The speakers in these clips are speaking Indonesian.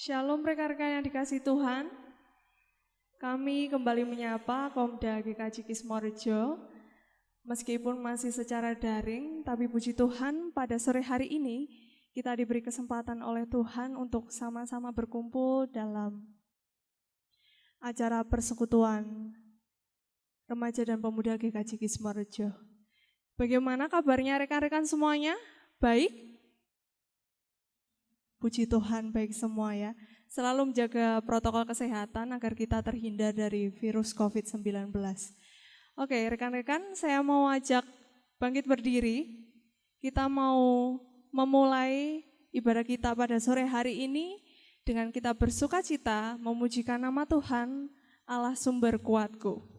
Shalom rekan-rekan yang dikasih Tuhan. Kami kembali menyapa Komda GKJ Kismorejo. Meskipun masih secara daring, tapi puji Tuhan pada sore hari ini kita diberi kesempatan oleh Tuhan untuk sama-sama berkumpul dalam acara persekutuan remaja dan pemuda GKJ Kismorejo. Bagaimana kabarnya rekan-rekan semuanya? Baik? Puji Tuhan, baik semua ya. Selalu menjaga protokol kesehatan agar kita terhindar dari virus COVID-19. Oke, rekan-rekan, saya mau ajak bangkit berdiri. Kita mau memulai ibadah kita pada sore hari ini dengan kita bersuka cita memujikan nama Tuhan, Allah sumber kuatku.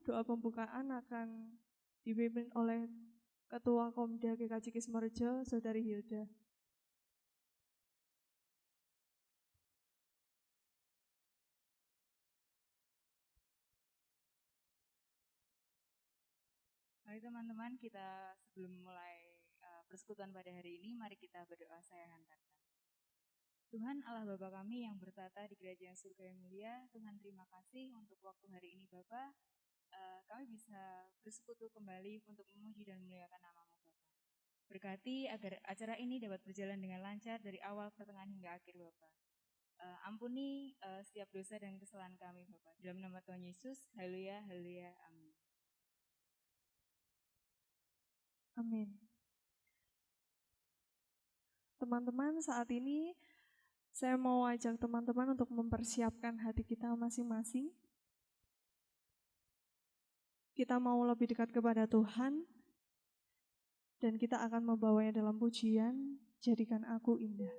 Doa pembukaan akan dipimpin oleh Ketua Komda GKJ Kismorejo, Saudari Hilda. Mari teman-teman, kita sebelum mulai persekutuan pada hari ini, mari kita berdoa. Saya hantarkan. Tuhan Allah Bapa kami yang bertata di kerajaan surga yang mulia, Tuhan terima kasih untuk waktu hari ini Bapa. Kami bisa bersekutu kembali untuk memuji dan memuliakan nama-Mu Bapa. Berkati agar acara ini dapat berjalan dengan lancar dari awal, pertengahan hingga akhir Bapa. Ampuni setiap dosa dan kesalahan kami Bapa. Dalam nama Tuhan Yesus, haleluya, haleluya, amin. Amin. Teman-teman, saat ini saya mau ajak teman-teman untuk mempersiapkan hati kita masing-masing. Kita mau lebih dekat kepada Tuhan, dan kita akan membawanya dalam pujian, Jadikan Aku Indah.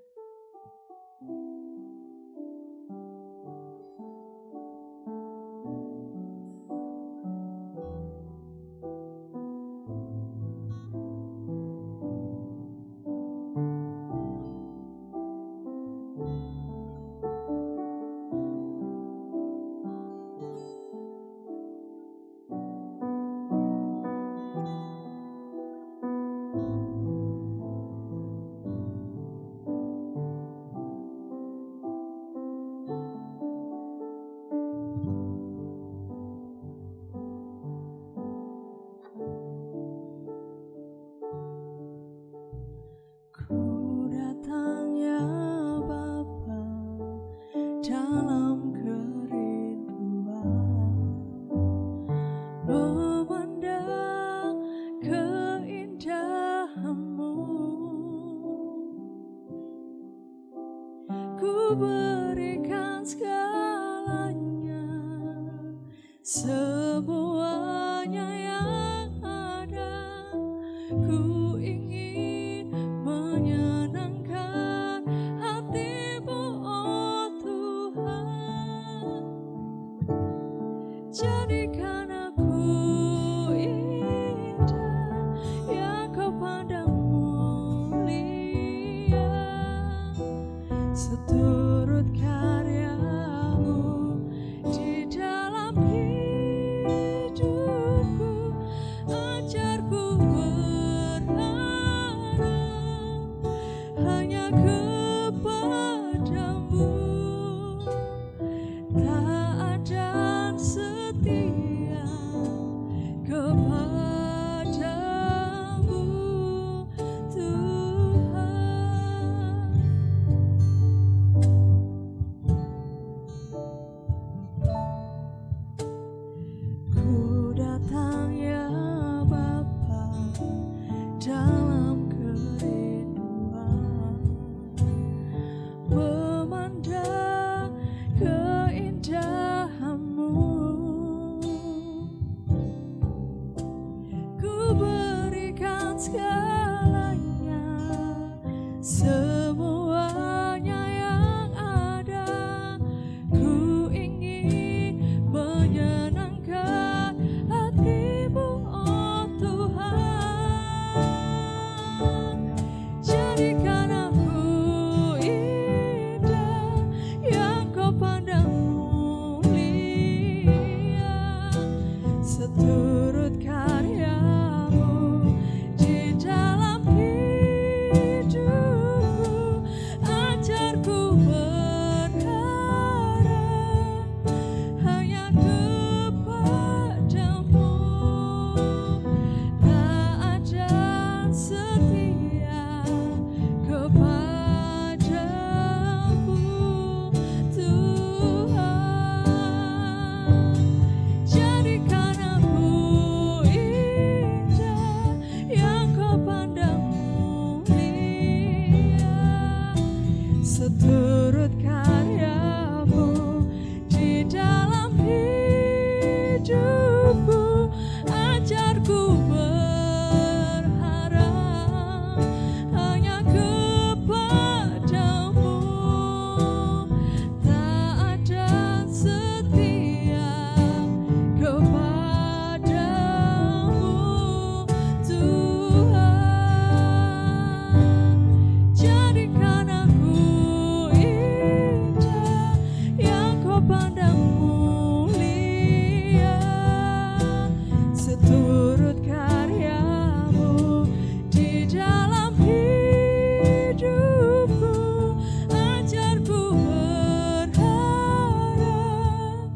berikan segalanya, semuanya yang ada. Ku ingin menyenangkan hati-Mu, oh Tuhan. Jadikan aku indah yang Kau pandang mulia, seturut karya-Mu di dalam hidupku. Ajarku berharap hanya kepada-Mu, taat dan setia kepada-Mu, Tuhan. Ku datang ya Bapa dalam kerinduan, memandang keindahan-Mu. Ku berikan segalanya, semuanya yang ada. Ku ingin menyenangkan hati-Mu, oh Tuhan. Jadikan aku indah yang Kau pandang mulia, seturut karya-Mu di dalam hidupku. Ajarku berharap hanya kepada-Mu, taat dan setia kepada-Mu, Tuhan. Jadikan aku indah yang Kau pandang mulia, seturut karya-Mu di dalam hidupku. Ajarku berharap hanya kepada-Mu, taat dan setia kepada-Mu, Tuhan. Jadikan aku indah yang Kau pandang mulia, seturut karya-Mu di dalam hidupku. Ajarku berharap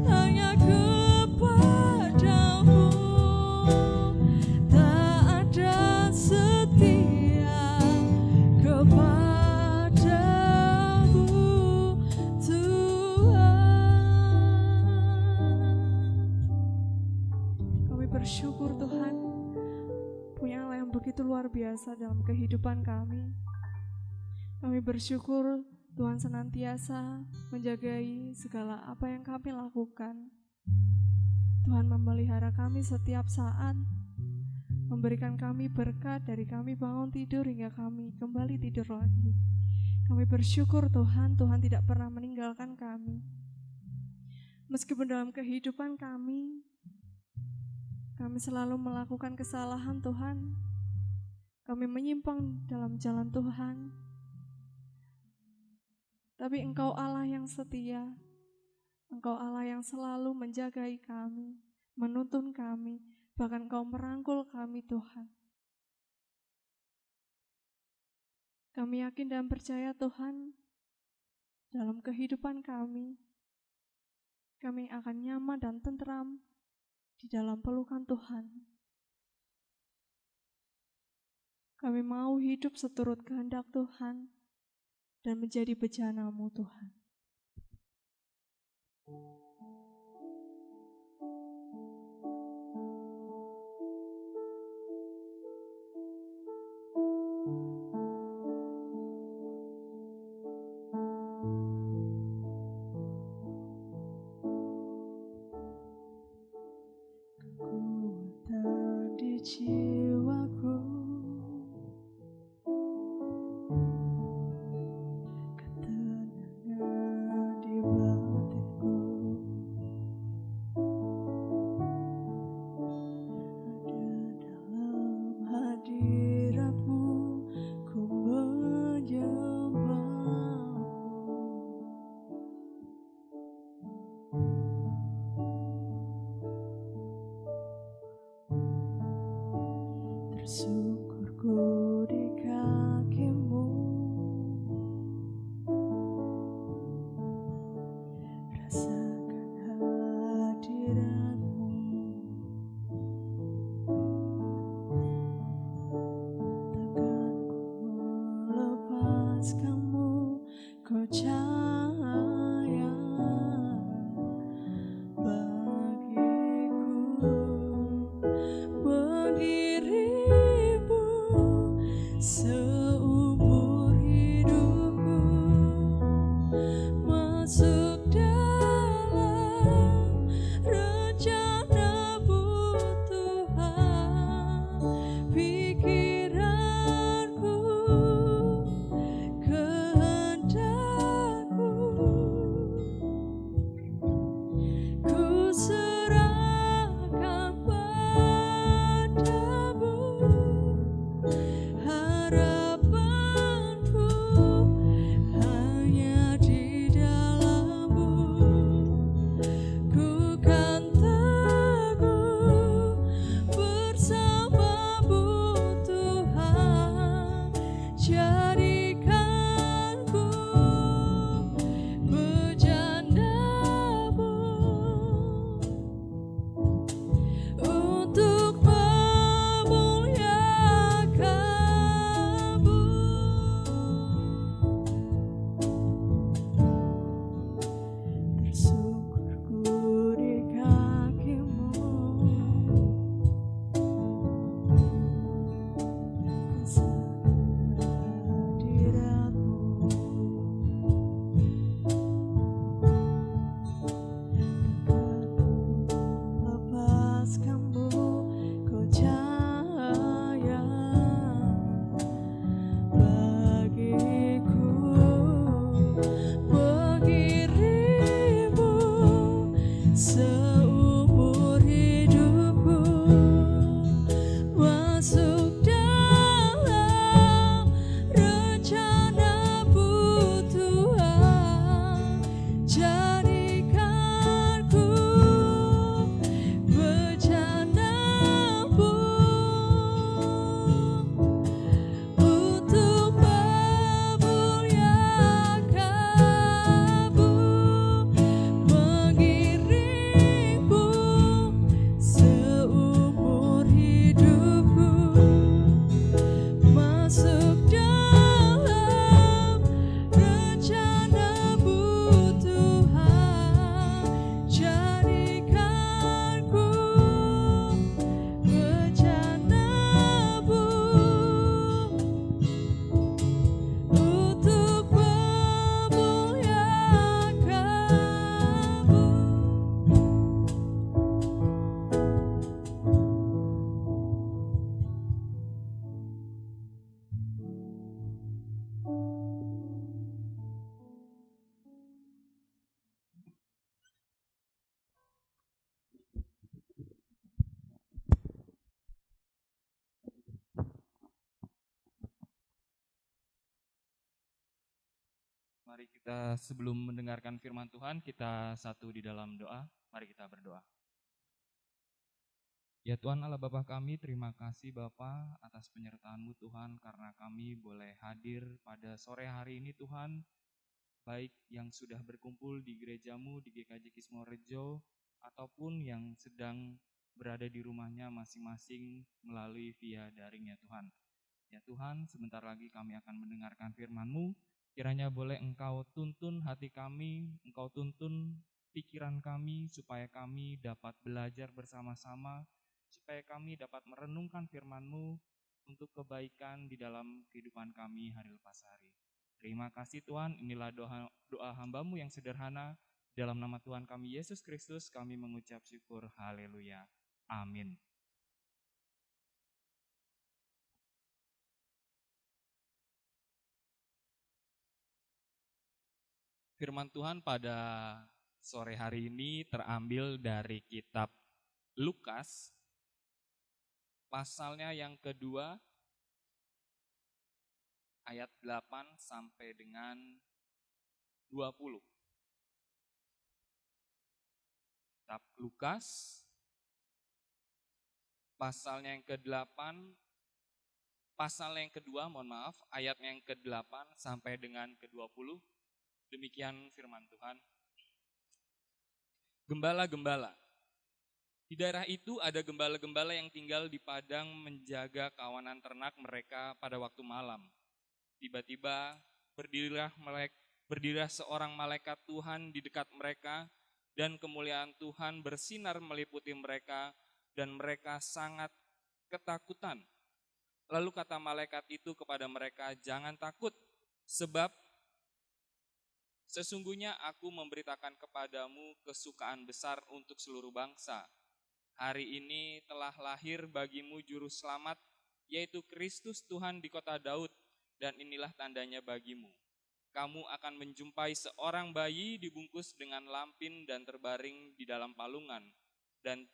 hanya kepada-Mu, taat dan setia kepada-Mu, Tuhan. Kami bersyukur Tuhan, punya Allah yang begitu luar biasa dalam kehidupan kami. Kami bersyukur Tuhan senantiasa menjagai segala apa yang kami lakukan. Tuhan memelihara kami setiap saat, memberikan kami berkat dari kami bangun tidur hingga kami kembali tidur lagi. Kami bersyukur Tuhan, Tuhan tidak pernah meninggalkan kami. Meskipun dalam kehidupan kami selalu melakukan kesalahan Tuhan, kami menyimpang dalam jalan Tuhan. Tapi Engkau Allah yang setia, Engkau Allah yang selalu menjagai kami, menuntun kami, bahkan Engkau merangkul kami Tuhan. Kami yakin dan percaya Tuhan, dalam kehidupan kami akan nyaman dan tentram di dalam pelukan Tuhan. Kami mau hidup seturut kehendak Tuhan dan menjadi bejana-Mu Tuhan. cahaya bagiku, mengirimu seumur hidupku, masuk dalam rencana-Mu Tuhan, pikiranku, kehendakku, ku serahkan padamu, harapanku hanya di dalam-Mu, ku kan teguh bersama-Mu Tuhan, jadikanku bejana-Mu untuk memuliakan-Mu. Bersungkurku di kaki-Mu, kehadirat-Mu, lepaskan-Mu, kau cahaya bagiku, mengirimu seumur hidupku, masuk dalam rencana-Mu Tuhan, jadikanku bejana-Mu untuk memuliakan-Mu, mengiringmu seumur hidupku, masuk dalam rencana-Mu Tuhan, jadikanku bejana-Mu untuk memuliakan-Mu. Mari kita sebelum mendengarkan firman Tuhan, kita satu di dalam doa. Mari kita berdoa. Ya Tuhan Allah Bapa kami, terima kasih Bapa atas penyertaan-Mu Tuhan, karena kami boleh hadir pada sore hari ini Tuhan, baik yang sudah berkumpul di gereja-Mu di GKJ Kismorejo, ataupun yang sedang berada di rumahnya masing-masing melalui via daring ya Tuhan. Ya Tuhan, sebentar lagi kami akan mendengarkan firman-Mu. Kiranya boleh Engkau tuntun hati kami, Engkau tuntun pikiran kami, supaya kami dapat belajar bersama-sama, supaya kami dapat merenungkan firman-Mu untuk kebaikan di dalam kehidupan kami hari lepas hari. Terima kasih Tuhan, inilah doa hamba-Mu yang sederhana. Dalam nama Tuhan kami Yesus Kristus kami mengucap syukur, haleluya, amin. Firman Tuhan pada sore hari ini terambil dari kitab Lukas, pasalnya yang kedua, ayat 8 sampai dengan 20. Kitab Lukas, pasalnya yang ke-8, pasal yang kedua, ayatnya yang ke-8 sampai dengan ke-20. Demikian firman Tuhan. Gembala-gembala. Di daerah itu ada gembala-gembala yang tinggal di padang menjaga kawanan ternak mereka pada waktu malam. Tiba-tiba berdirilah berdirilah seorang malaikat Tuhan di dekat mereka, dan kemuliaan Tuhan bersinar meliputi mereka, dan mereka sangat ketakutan. Lalu kata malaikat itu kepada mereka, "Jangan takut, sebab sesungguhnya aku memberitakan kepadamu kesukaan besar untuk seluruh bangsa. Hari ini telah lahir bagimu juru selamat, yaitu Kristus Tuhan di kota Daud, dan inilah tandanya bagimu. Kamu akan menjumpai seorang bayi dibungkus dengan lampin dan terbaring di dalam palungan. Dan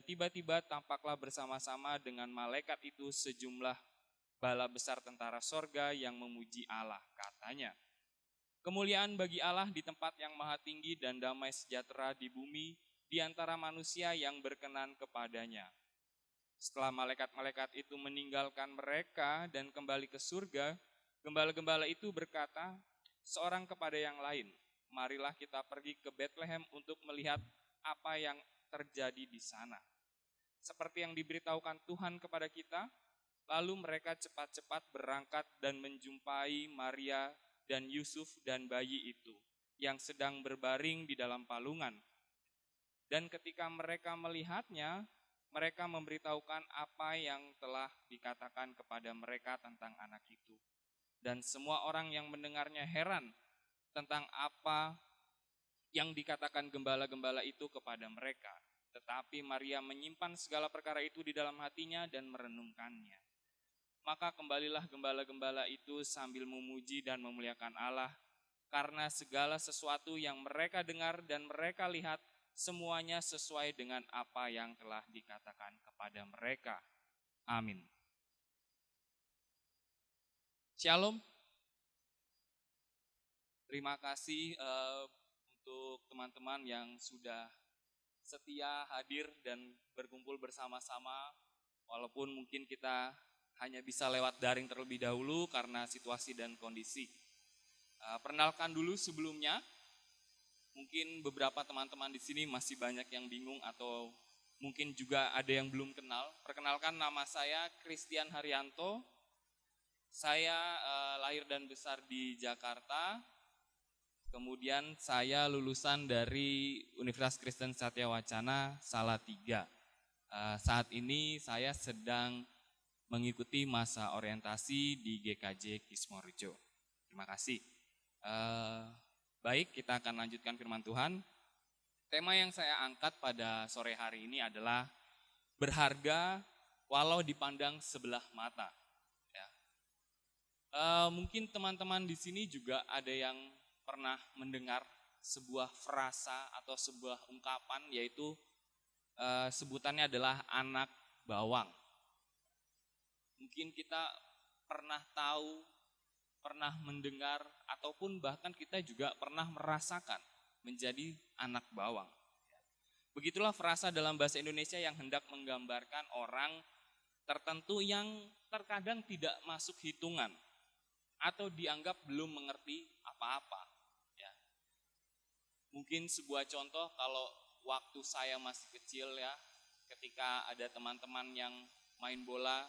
tiba-tiba tampaklah bersama-sama dengan malaikat itu sejumlah bala besar tentara sorga yang memuji Allah," katanya. "Kemuliaan bagi Allah di tempat yang maha tinggi dan damai sejahtera di bumi di antara manusia yang berkenan kepadanya." Setelah malaikat-malaikat itu meninggalkan mereka dan kembali ke surga, gembala-gembala itu berkata seorang kepada yang lain, "Marilah kita pergi ke Betlehem untuk melihat apa yang terjadi di sana. Seperti yang diberitahukan Tuhan kepada kita." Lalu mereka cepat-cepat berangkat dan menjumpai Maria dan Yusuf dan bayi itu yang sedang berbaring di dalam palungan. Dan ketika mereka melihatnya, mereka memberitahukan apa yang telah dikatakan kepada mereka tentang anak itu. Dan semua orang yang mendengarnya heran tentang apa yang dikatakan gembala-gembala itu kepada mereka. Tetapi Maria menyimpan segala perkara itu di dalam hatinya dan merenungkannya. Maka kembalilah gembala-gembala itu sambil memuji dan memuliakan Allah, karena segala sesuatu yang mereka dengar dan mereka lihat, semuanya sesuai dengan apa yang telah dikatakan kepada mereka. Amin. Shalom. Terima kasih untuk teman-teman yang sudah setia hadir dan berkumpul bersama-sama, walaupun mungkin kita hanya bisa lewat daring terlebih dahulu karena situasi dan kondisi. Perkenalkan dulu sebelumnya, mungkin beberapa teman-teman di sini masih banyak yang bingung atau mungkin juga ada yang belum kenal. Perkenalkan, nama saya Christian Haryanto. Saya lahir dan besar di Jakarta. Kemudian saya lulusan dari Universitas Kristen Satya Wacana Salatiga. Saat ini saya sedang mengikuti masa orientasi di GKJ Kismorejo. Terima kasih. Baik, kita akan lanjutkan firman Tuhan. Tema yang saya angkat pada sore hari ini adalah berharga walau dipandang sebelah mata. Ya. Mungkin teman-teman di sini juga ada yang pernah mendengar sebuah frasa atau sebuah ungkapan, yaitu sebutannya adalah anak bawang. Mungkin kita pernah tahu, pernah mendengar, ataupun bahkan kita juga pernah merasakan menjadi anak bawang. Begitulah frasa dalam bahasa Indonesia yang hendak menggambarkan orang tertentu yang terkadang tidak masuk hitungan atau dianggap belum mengerti apa-apa. Ya. Mungkin sebuah contoh, kalau waktu saya masih kecil ya, ketika ada teman-teman yang main bola,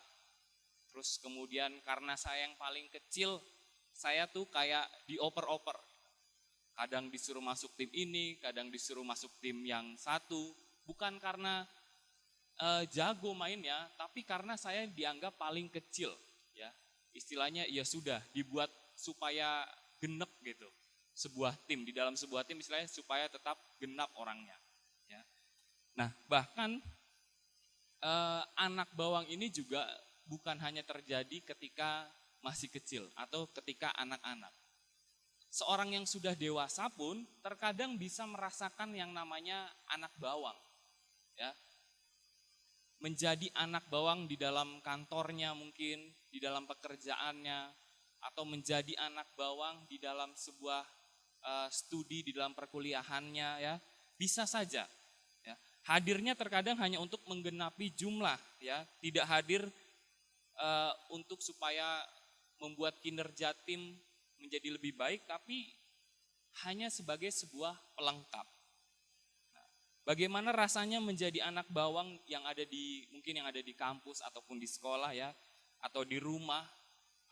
terus kemudian karena saya yang paling kecil, saya tuh kayak dioper-oper. Kadang disuruh masuk tim ini, kadang disuruh masuk tim yang satu. Bukan karena jago mainnya, tapi karena saya dianggap paling kecil. Ya, istilahnya ya sudah dibuat supaya genep gitu. Sebuah tim, di dalam sebuah tim istilahnya supaya tetap genap orangnya. Ya. Nah, bahkan anak bawang ini juga bukan hanya terjadi ketika masih kecil atau ketika anak-anak. Seorang yang sudah dewasa pun terkadang bisa merasakan yang namanya anak bawang. Ya. Menjadi anak bawang di dalam kantornya mungkin, di dalam pekerjaannya, atau menjadi anak bawang di dalam sebuah studi, di dalam perkuliahannya, ya. Bisa saja. Ya. Hadirnya terkadang hanya untuk menggenapi jumlah, ya. Tidak hadir untuk supaya membuat kinerja tim menjadi lebih baik, tapi hanya sebagai sebuah pelengkap. Nah, bagaimana rasanya menjadi anak bawang yang ada di mungkin yang ada di kampus ataupun di sekolah ya, atau di rumah,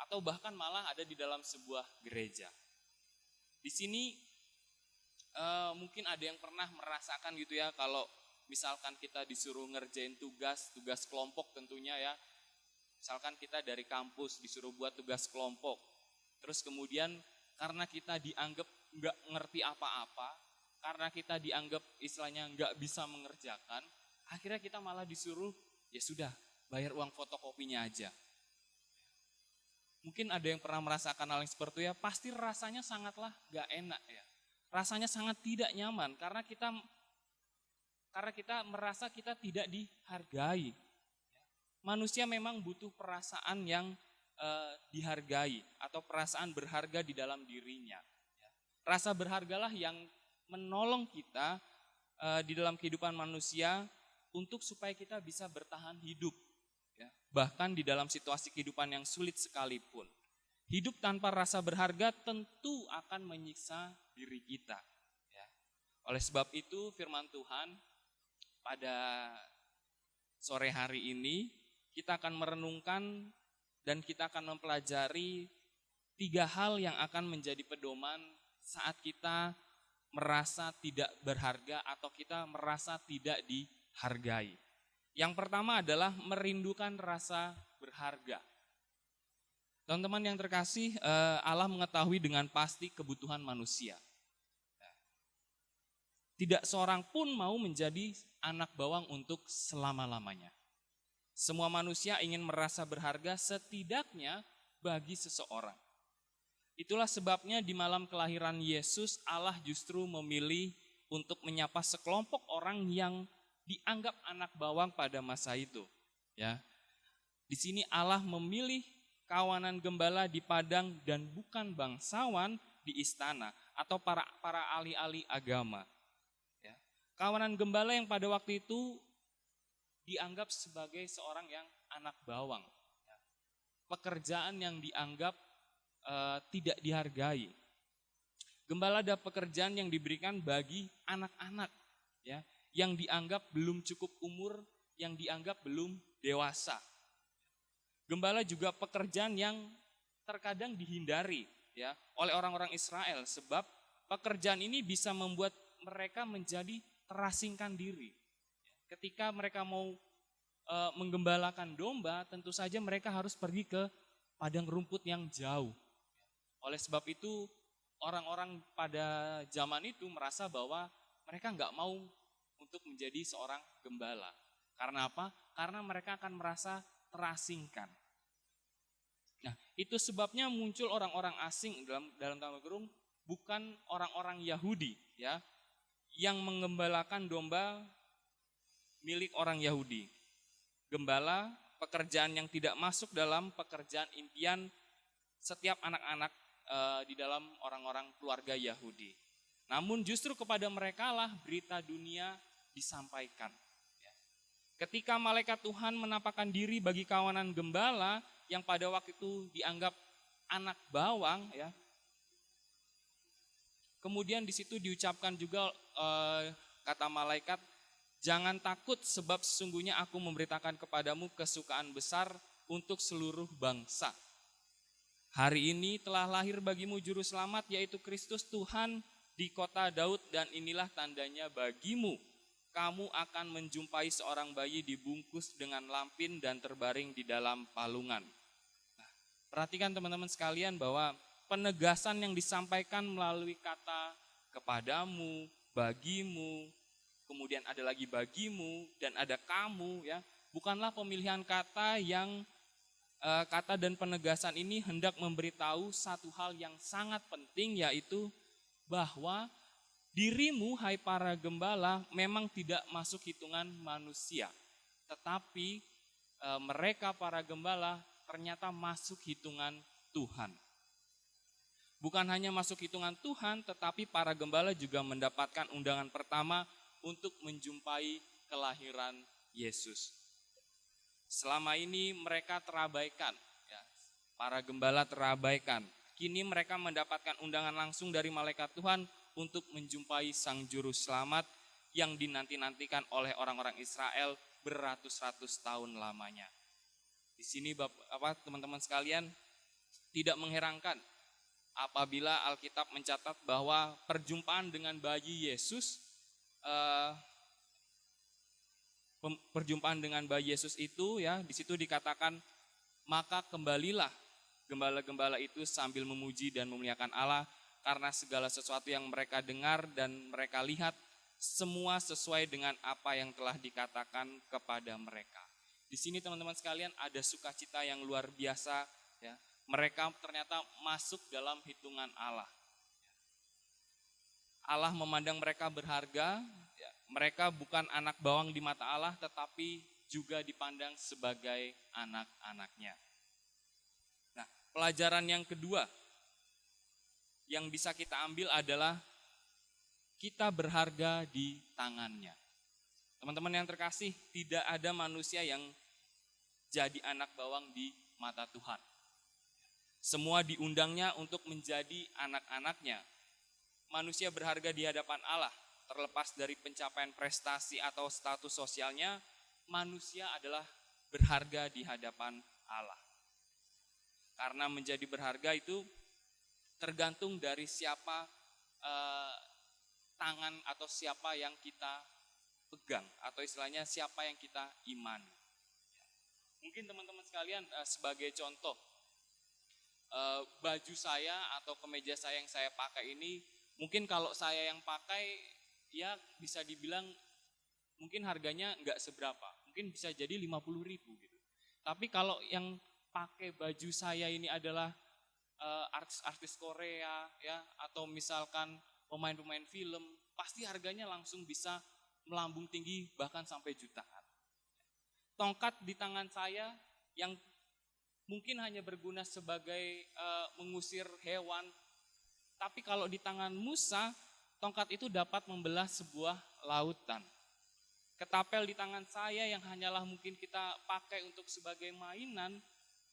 atau bahkan malah ada di dalam sebuah gereja. Di sini mungkin ada yang pernah merasakan gitu ya, kalau misalkan kita disuruh ngerjain tugas kelompok tentunya ya. Misalkan kita dari kampus disuruh buat tugas kelompok. Terus kemudian karena kita dianggap nggak ngerti apa-apa, karena kita dianggap istilahnya nggak bisa mengerjakan, akhirnya kita malah disuruh, ya sudah, bayar uang fotokopinya aja. Mungkin ada yang pernah merasakan hal yang seperti itu ya, pasti rasanya sangatlah nggak enak ya. Rasanya sangat tidak nyaman karena kita merasa kita tidak dihargai. Manusia memang butuh perasaan yang dihargai atau perasaan berharga di dalam dirinya. Rasa berhargalah yang menolong kita di dalam kehidupan manusia untuk supaya kita bisa bertahan hidup. Bahkan di dalam situasi kehidupan yang sulit sekalipun. Hidup tanpa rasa berharga tentu akan menyiksa diri kita. Oleh sebab itu firman Tuhan pada sore hari ini kita akan merenungkan dan kita akan mempelajari 3 hal yang akan menjadi pedoman saat kita merasa tidak berharga atau kita merasa tidak dihargai. Yang pertama adalah merindukan rasa berharga. Teman-teman yang terkasih, Allah mengetahui dengan pasti kebutuhan manusia. Tidak seorang pun mau menjadi anak bawang untuk selama-lamanya. Semua manusia ingin merasa berharga setidaknya bagi seseorang. Itulah sebabnya di malam kelahiran Yesus, Allah justru memilih untuk menyapa sekelompok orang yang dianggap anak bawang pada masa itu. Ya, di sini Allah memilih kawanan gembala di padang dan bukan bangsawan di istana atau para ahli-ahli agama. Ya, kawanan gembala yang pada waktu itu dianggap sebagai seorang yang anak bawang. Ya, pekerjaan yang dianggap tidak dihargai. Gembala adalah pekerjaan yang diberikan bagi anak-anak, ya, yang dianggap belum cukup umur, yang dianggap belum dewasa. Gembala juga pekerjaan yang terkadang dihindari ya oleh orang-orang Israel, sebab pekerjaan ini bisa membuat mereka menjadi terasingkan diri. Ketika mereka mau menggembalakan domba, tentu saja mereka harus pergi ke padang rumput yang jauh. Oleh sebab itu orang-orang pada zaman itu merasa bahwa mereka nggak mau untuk menjadi seorang gembala. Karena apa? Karena mereka akan merasa terasingkan. Nah, itu sebabnya muncul orang-orang asing dalam tanda kurung, bukan orang-orang Yahudi ya yang menggembalakan domba milik orang Yahudi. Gembala, pekerjaan yang tidak masuk dalam pekerjaan impian setiap anak-anak di dalam orang-orang keluarga Yahudi. Namun justru kepada mereka lah berita dunia disampaikan. Ketika malaikat Tuhan menampakkan diri bagi kawanan gembala yang pada waktu itu dianggap anak bawang, ya. Kemudian di situ diucapkan juga kata malaikat, jangan takut sebab sesungguhnya aku memberitakan kepadamu kesukaan besar untuk seluruh bangsa. Hari ini telah lahir bagimu juru selamat yaitu Kristus Tuhan di kota Daud dan inilah tandanya bagimu. Kamu akan menjumpai seorang bayi dibungkus dengan lampin dan terbaring di dalam palungan. Nah, perhatikan teman-teman sekalian bahwa penegasan yang disampaikan melalui kata kepadamu, bagimu, kemudian ada lagi bagimu dan ada kamu ya, bukanlah pemilihan kata yang kata dan penegasan ini hendak memberitahu satu hal yang sangat penting, yaitu bahwa dirimu hai para gembala memang tidak masuk hitungan manusia, tetapi mereka para gembala ternyata masuk hitungan Tuhan. Bukan hanya masuk hitungan Tuhan, tetapi para gembala juga mendapatkan undangan pertama untuk menjumpai kelahiran Yesus. Selama ini mereka terabaikan, ya, para gembala terabaikan. Kini mereka mendapatkan undangan langsung dari malaikat Tuhan untuk menjumpai Sang Juru Selamat yang dinanti-nantikan oleh orang-orang Israel beratus-ratus tahun lamanya. Di sini teman-teman sekalian, tidak mengherankan apabila Alkitab mencatat bahwa perjumpaan dengan bayi Yesus, perjumpaan dengan bayi Yesus itu ya, di situ dikatakan, maka kembalilah gembala-gembala itu sambil memuji dan memuliakan Allah karena segala sesuatu yang mereka dengar dan mereka lihat semua sesuai dengan apa yang telah dikatakan kepada mereka. Di sini teman-teman sekalian ada sukacita yang luar biasa ya. Mereka ternyata masuk dalam hitungan Allah. Allah memandang mereka berharga, ya. Mereka bukan anak bawang di mata Allah tetapi juga dipandang sebagai anak-anaknya. Nah, pelajaran yang kedua yang bisa kita ambil adalah kita berharga di tangannya. Teman-teman yang terkasih, tidak ada manusia yang jadi anak bawang di mata Tuhan. Semua diundangnya untuk menjadi anak-anaknya. Manusia berharga di hadapan Allah, terlepas dari pencapaian prestasi atau status sosialnya, manusia adalah berharga di hadapan Allah. Karena menjadi berharga itu tergantung dari siapa tangan atau siapa yang kita pegang, atau istilahnya siapa yang kita imani. Mungkin teman-teman sekalian sebagai contoh, baju saya atau kemeja saya yang saya pakai ini, mungkin kalau saya yang pakai ya bisa dibilang mungkin harganya nggak seberapa, mungkin bisa jadi 50.000 gitu. Tapi kalau yang pakai baju saya ini adalah artis-artis Korea ya, atau misalkan pemain-pemain film, pasti harganya langsung bisa melambung tinggi bahkan sampai jutaan. Tongkat di tangan saya yang mungkin hanya berguna sebagai mengusir hewan, tapi kalau di tangan Musa, tongkat itu dapat membelah sebuah lautan. Ketapel di tangan saya yang hanyalah mungkin kita pakai untuk sebagai mainan,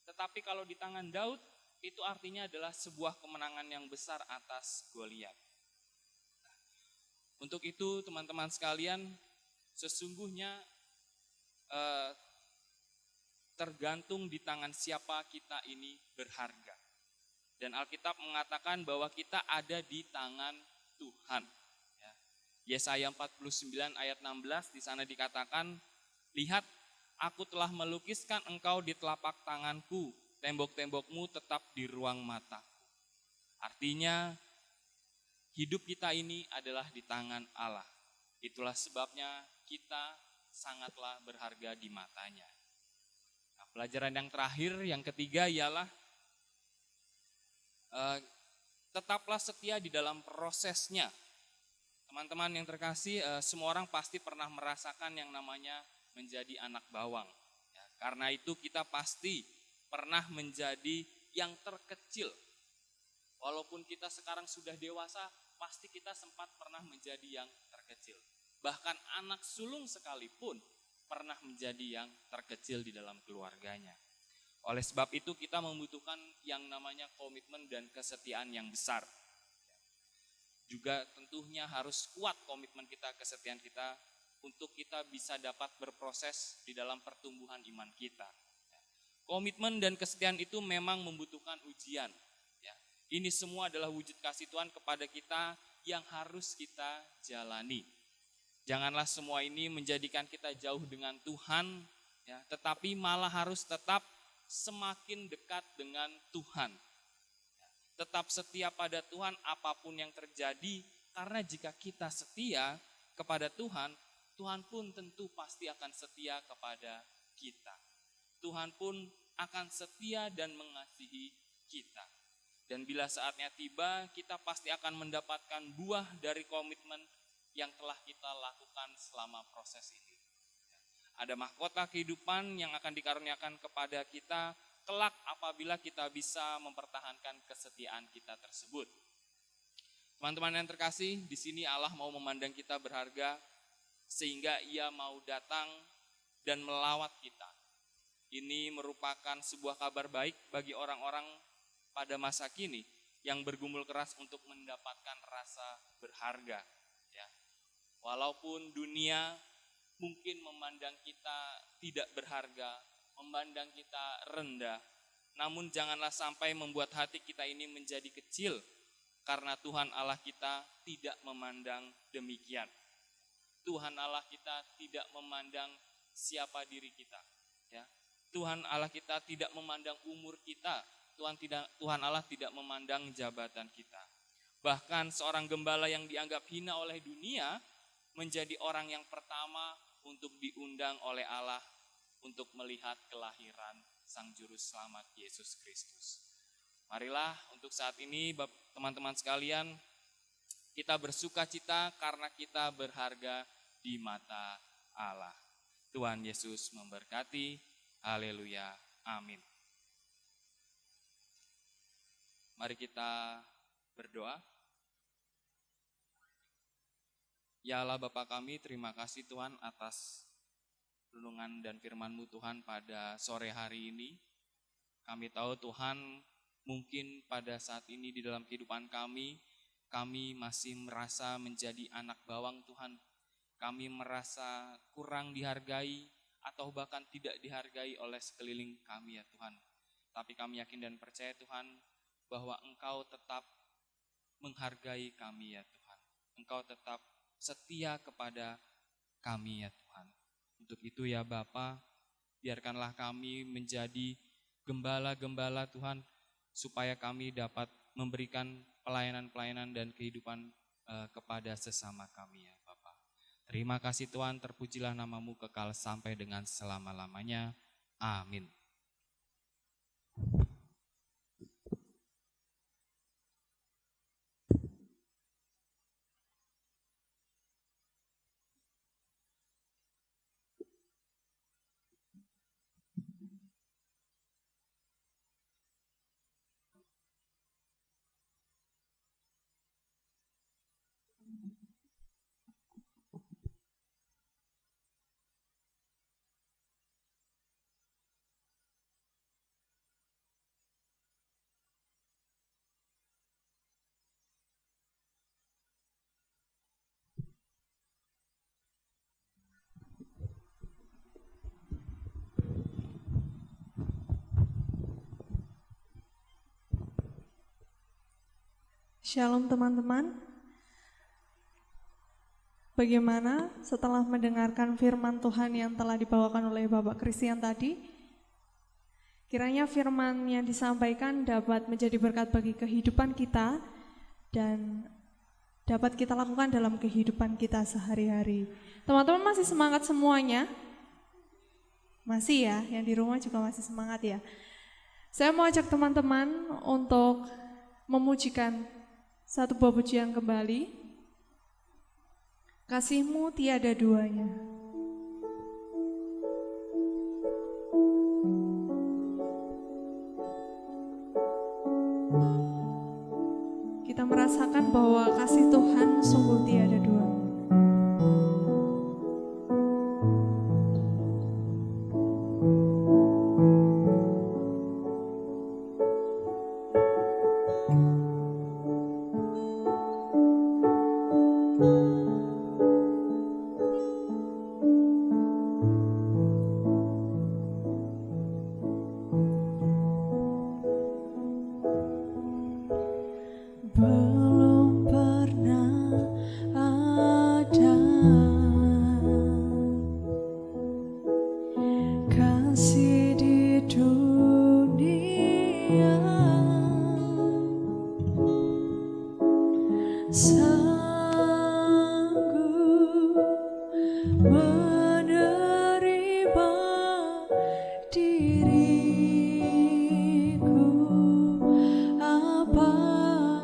tetapi kalau di tangan Daud, itu artinya adalah sebuah kemenangan yang besar atas Goliat. Untuk itu teman-teman sekalian, sesungguhnya tergantung di tangan siapa kita ini berharga. Dan Alkitab mengatakan bahwa kita ada di tangan Tuhan. Ya. Yesaya 49 ayat 16 di sana dikatakan, lihat aku telah melukiskan engkau di telapak tanganku, tembok-tembokmu tetap di ruang mataku. Artinya hidup kita ini adalah di tangan Allah. Itulah sebabnya kita sangatlah berharga di matanya. Nah, pelajaran yang terakhir, yang ketiga ialah tetaplah setia di dalam prosesnya. Teman-teman yang terkasih, semua orang pasti pernah merasakan yang namanya menjadi anak bawang. Ya, karena itu kita pasti pernah menjadi yang terkecil. Walaupun kita sekarang sudah dewasa, pasti kita sempat pernah menjadi yang terkecil. Bahkan anak sulung sekalipun pernah menjadi yang terkecil di dalam keluarganya. Oleh sebab itu kita membutuhkan yang namanya komitmen dan kesetiaan yang besar. Juga tentunya harus kuat komitmen kita, kesetiaan kita, untuk kita bisa dapat berproses di dalam pertumbuhan iman kita. Komitmen dan kesetiaan itu memang membutuhkan ujian. Ini semua adalah wujud kasih Tuhan kepada kita yang harus kita jalani. Janganlah semua ini menjadikan kita jauh dengan Tuhan, ya, tetapi malah harus tetap semakin dekat dengan Tuhan. Tetap setia pada Tuhan apapun yang terjadi, karena jika kita setia kepada Tuhan, Tuhan pun tentu pasti akan setia kepada kita. Tuhan pun akan setia dan mengasihi kita. Dan bila saatnya tiba, kita pasti akan mendapatkan buah dari komitmen yang telah kita lakukan selama proses ini. Ada mahkota kehidupan yang akan dikaruniakan kepada kita kelak apabila kita bisa mempertahankan kesetiaan kita tersebut. Teman-teman yang terkasih, di sini Allah mau memandang kita berharga sehingga Ia mau datang dan melawat kita. Ini merupakan sebuah kabar baik bagi orang-orang pada masa kini yang bergumul keras untuk mendapatkan rasa berharga. Ya. Walaupun dunia mungkin memandang kita tidak berharga, memandang kita rendah, namun janganlah sampai membuat hati kita ini menjadi kecil, karena Tuhan Allah kita tidak memandang demikian. Tuhan Allah kita tidak memandang siapa diri kita. Ya. Tuhan Allah kita tidak memandang umur kita. Tuhan Allah tidak memandang jabatan kita. Bahkan seorang gembala yang dianggap hina oleh dunia menjadi orang yang pertama untuk diundang oleh Allah untuk melihat kelahiran Sang Juru Selamat Yesus Kristus. Marilah untuk saat ini teman-teman sekalian, kita bersukacita karena kita berharga di mata Allah. Tuhan Yesus memberkati. Haleluya. Amin. Mari kita berdoa. Ya Allah Bapa kami, terima kasih Tuhan atas renungan dan firman-Mu Tuhan pada sore hari ini. Kami tahu Tuhan, mungkin pada saat ini di dalam kehidupan kami masih merasa menjadi anak bawang Tuhan. Kami merasa kurang dihargai atau bahkan tidak dihargai oleh sekeliling kami ya Tuhan. Tapi kami yakin dan percaya Tuhan bahwa Engkau tetap menghargai kami ya Tuhan. Engkau tetap setia kepada kami ya Tuhan. Untuk itu ya Bapa, biarkanlah kami menjadi gembala-gembala Tuhan, supaya kami dapat memberikan pelayanan-pelayanan dan kehidupan kepada sesama kami ya Bapa. Terima kasih Tuhan, terpujilah nama-Mu kekal sampai dengan selama-lamanya. Amin. Shalom teman-teman. Bagaimana setelah mendengarkan firman Tuhan yang telah dibawakan oleh Bapak Christian tadi? Kiranya firman yang disampaikan dapat menjadi berkat bagi kehidupan kita dan dapat kita lakukan dalam kehidupan kita sehari-hari. Teman-teman masih semangat semuanya? Masih ya, yang di rumah juga masih semangat ya. Saya mau ajak teman-teman untuk memujikan satu buah pujian kembali. Kasih-Mu tiada duanya. Kita merasakan bahwa kasih Tuhan sungguh tiada duanya. Belum pernah ada kasih di dunia sanggup menerima diriku apa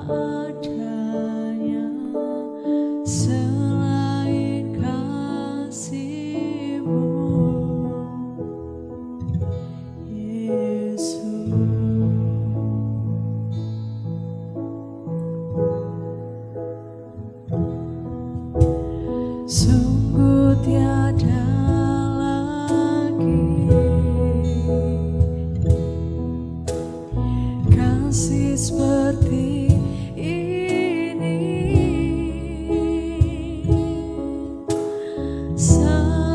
adanya selain kasih-Mu, Yesus. Sungguh tiada lagi kasih seperti ini, sanggup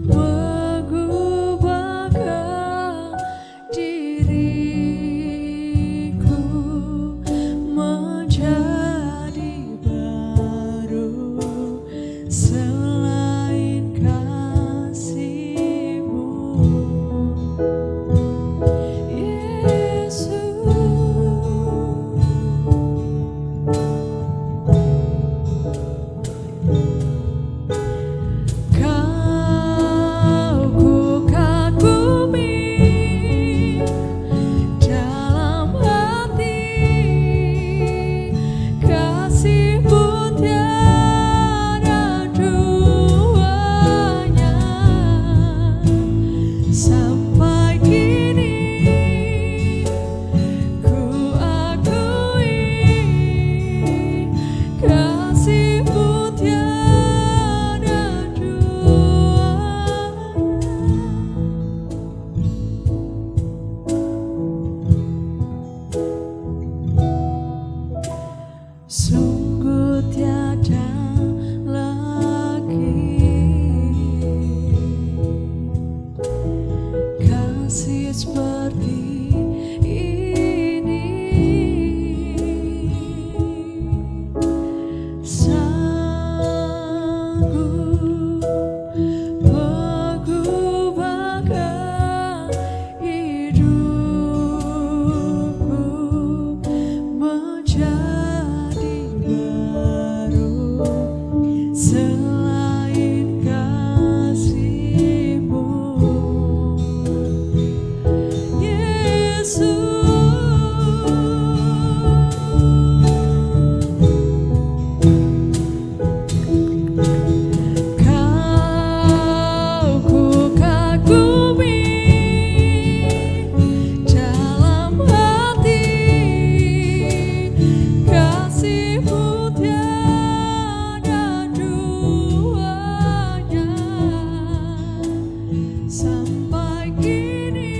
mengubahkan seperti ini. Sanggup mengubahkan hidupku menjadi baru. Selain kasih-Mu, Yesus, Kau ku kagumi dalam hati, kasih-Mu tiada duanya. Sampai kini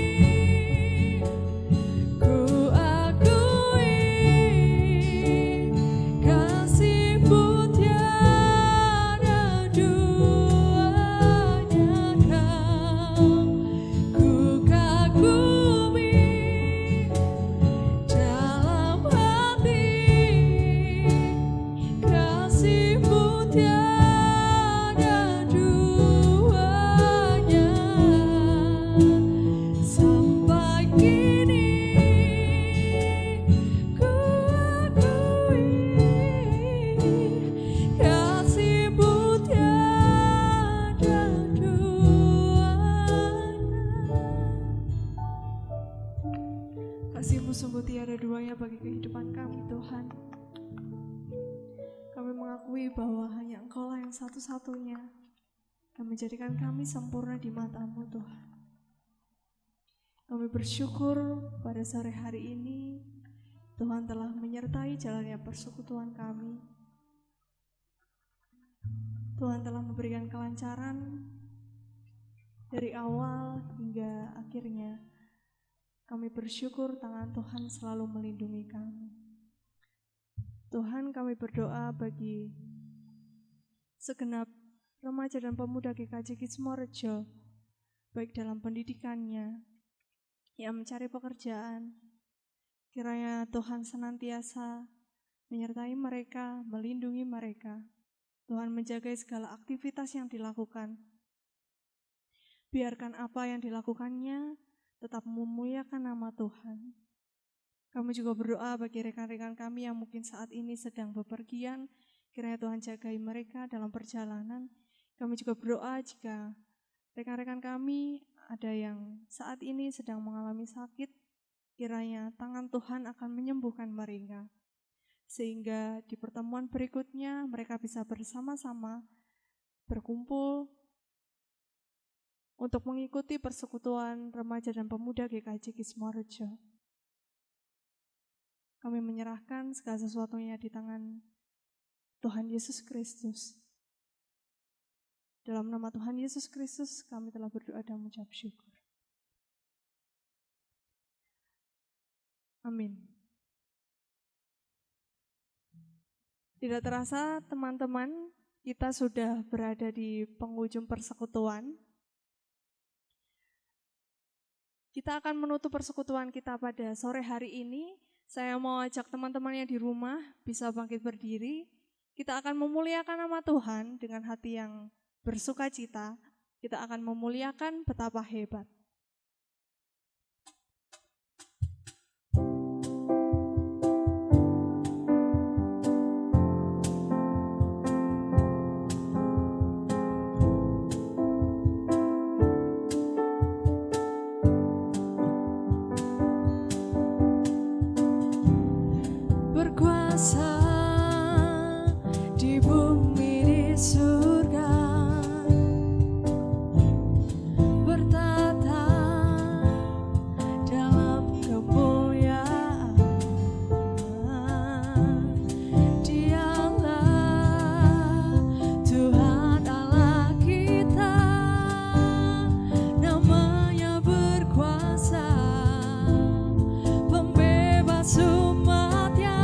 ku akui, kasih-Mu tiada duanya. Ku kagumi dalam hati, kasih-Mu tiada duanya. Sampai kini ku akui, kasih-Mu tiada duanya. Kasih-Mu sungguh tiada duanya bagi kehidupan kami, Tuhan. Kami mengakui bahwa hanya Engkau-lah yang satu-satunya yang menjadikan kami sempurna di mata-Mu, Tuhan. Kami bersyukur pada sore hari ini Tuhan telah menyertai jalannya persekutuan kami. Tuhan telah memberikan kelancaran dari awal hingga akhirnya. Kami bersyukur tangan Tuhan selalu melindungi kami. Tuhan, kami berdoa bagi segenap remaja dan pemuda GKJ Kismorejo, baik dalam pendidikannya, yang mencari pekerjaan. Kiranya Tuhan senantiasa menyertai mereka, melindungi mereka. Tuhan menjaga segala aktivitas yang dilakukan. Biarkan apa yang dilakukannya tetap memuliakan nama Tuhan. Kami juga berdoa bagi rekan-rekan kami yang mungkin saat ini sedang bepergian. Kiranya Tuhan jagai mereka dalam perjalanan. Kami juga berdoa jika rekan-rekan kami ada yang saat ini sedang mengalami sakit, kiranya tangan Tuhan akan menyembuhkan mereka. Sehingga di pertemuan berikutnya mereka bisa bersama-sama berkumpul untuk mengikuti persekutuan remaja dan pemuda GKJ Kismorejo. Kami menyerahkan segala sesuatunya di tangan Tuhan Yesus Kristus. Dalam nama Tuhan Yesus Kristus kami telah berdoa dan mengucap syukur. Amin. Tidak terasa teman-teman, kita sudah berada di penghujung persekutuan. Kita akan menutup persekutuan kita pada sore hari ini. Saya mau ajak teman-teman yang di rumah bisa bangkit berdiri. Kita akan memuliakan nama Tuhan dengan hati yang bersuka cita. Kita akan memuliakan betapa hebat. Berkuasa di bumi, di surga, bertata dalam kemuliaan. Dialah Tuhan Allah kita, namanya berkuasa, pembebas umatnya.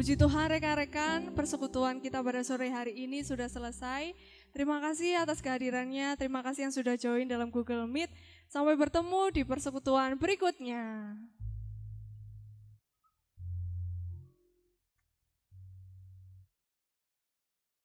Puji Tuhan rekan-rekan, persekutuan kita pada sore hari ini sudah selesai. Terima kasih atas kehadirannya, terima kasih yang sudah join dalam Google Meet. Sampai bertemu di persekutuan berikutnya.